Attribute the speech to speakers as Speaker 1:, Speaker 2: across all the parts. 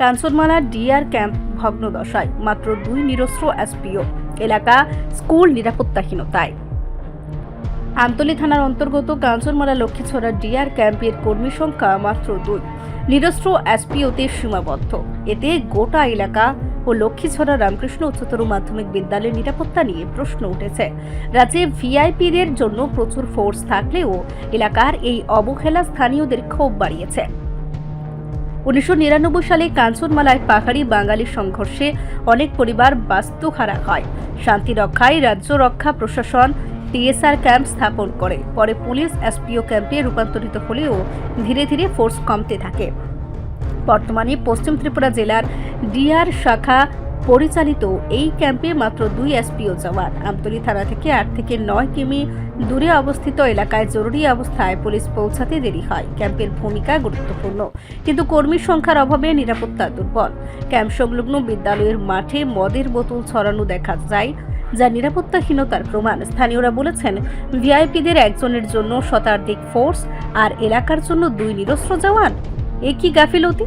Speaker 1: Kanchanmala DR camp ভগ্নদশায়, মাত্র 2 নিরস্ত্র SPO. এলাকা স্কুল নিরাপত্তাহীনতায়। আমতলী থানার অন্তর্গত কাঞ্চনমালা লক্ষ্মীছড়া ডিআর ক্যাম্পের কর্মী সংখ্যা মাত্র 2, নিরস্ত্র এসপিওতে সীমাবদ্ধ। এতে গোটা এলাকা ও লক্ষ্মীছড়া রামকৃষ্ণ উচ্চতর মাধ্যমিক বিদ্যালয়ের নিরাপত্তা নিয়ে প্রশ্ন উঠেছে। রাজ্যে ভিআইপিদের জন্য প্রচুর ফোর্স থাকলেও এলাকার এই অবহেলা স্থানীয়দের ক্ষোভ বাড়িয়েছে। 1999 সালে কাঞ্চনমালায় পাহাড়ি বাঙালি সংঘর্ষে অনেক পরিবার বাস্তুহারা হয়। শান্তি রক্ষায় রাজ্য রক্ষা প্রশাসন টিএসআর ক্যাম্প স্থাপন করে। পরে পুলিশ এসপিও ক্যাম্পে রূপান্তরিত হলেও ধীরে ধীরে ফোর্স কমতে থাকে। বর্তমানে পশ্চিম ত্রিপুরা জেলার ডিআর শাখা পরিচালিত এই ক্যাম্পে মাত্র 2 এসপিও জওয়ান। আমতলী থানা থেকে 8 থেকে 9 কিমি দূরে অবস্থিত এলাকায় জরুরি অবস্থায় পুলিশ পৌঁছাতে দেরি হয়। ক্যাম্পের ভূমিকা গুরুত্বপূর্ণ, কিন্তু কর্মী সংখ্যার অভাবে নিরাপত্তা দুর্বল। ক্যাম্প সংলগ্ন বিদ্যালয়ের মাঠে মদের বোতল ছড়ানো দেখা যায়, যা নিরাপত্তাহীনতার প্রমাণ। স্থানীয়রা বলেছেন, ভিআইপিদের একজনের জন্য শতাধিক ফোর্স আর এলাকার জন্য 2 নিরস্ত্র জওয়ান। এ কি গাফিলতি?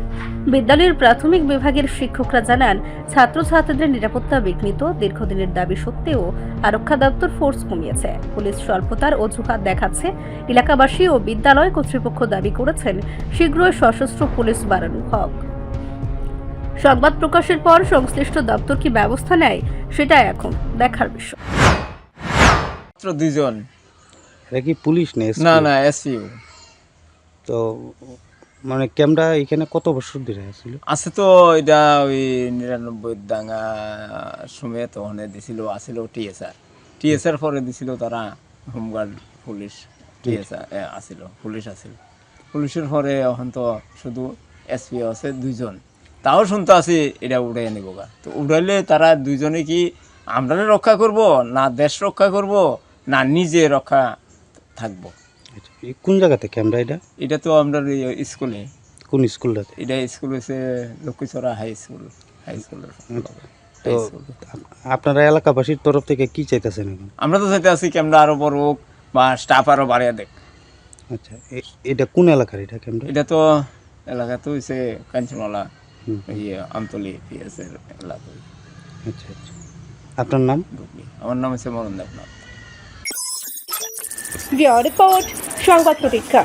Speaker 1: বিদ্যালয়ের প্রাথমিক বিভাগের শিক্ষকরা জানান, ছাত্রছাত্রীদের নিরাপত্তা বিঘ্নিত। দীর্ঘদিনের দাবি সত্ত্বেও আরক্ষা দপ্তর ফোর্স কমিয়েছে। পুলিশ স্বল্পতার অজুহাত দেখাচ্ছে। এলাকাবাসী ও বিদ্যালয় কর্তৃপক্ষ দাবি করেছেন শীঘ্রই সশস্ত্র পুলিশ বাড়ানো হোক। সংবাদ প্রকাশের পর সংশ্লিষ্ট দপ্তর কি ব্যবস্থা নেয়, সেটা এখন দেখার বিষয়।
Speaker 2: মাত্র 2 জন।
Speaker 3: এটা কি পুলিশ নেই?
Speaker 2: না এসপিও।
Speaker 3: তো মানে ক্যামেরা এখানে কত বছর ধরে ছিল?
Speaker 2: আছে তো, এটা ওই 99 দাঙ্গা সময় তো অনেক দিছিল, আসিল টিএসআর পরে দিছিল তারা হোমগার্ড পুলিশ। টিএসআর আসিল, পুলিশ আসিল। পুলিশের পরে এখন তো শুধু এসপিও আছে 2 জন। তাও শুনতে আছি এটা উড়াই নিব গা। তো উড়াইলে তারা 2 জনে কি আমরা রক্ষা করব, না দেশ রক্ষা করব, না নিজে রক্ষা থাকবো?
Speaker 3: কোন জায়গাতে ক্যামেরা এটা?
Speaker 2: এটা তো আমরা স্কুলে।
Speaker 3: কোন স্কুলটাতে?
Speaker 2: এটা স্কুল হচ্ছে লক্ষ্মীছড়া হাই স্কুল।
Speaker 3: তো আপনারা এলাকাবাসীর তরফ থেকে কি চাইতেছেন এখন?
Speaker 2: আমরা তো চাইতে আছি ক্যামেরা আরো বড় হোক বা স্টাফ আরো বাড়িয়ে দেখ।
Speaker 3: আচ্ছা, এটা কোন এলাকার এটা ক্যামেরা?
Speaker 2: এটা তো এলাকা তো হচ্ছে কাঞ্চনমালা, আমতলী পিএসের এলাকা।
Speaker 3: আচ্ছা আচ্ছা, আপনার নাম?
Speaker 2: আমার নাম হচ্ছে মরণ দেবনাথ।
Speaker 1: রিপোর্ট সংবাদ প্রতীক্ষা।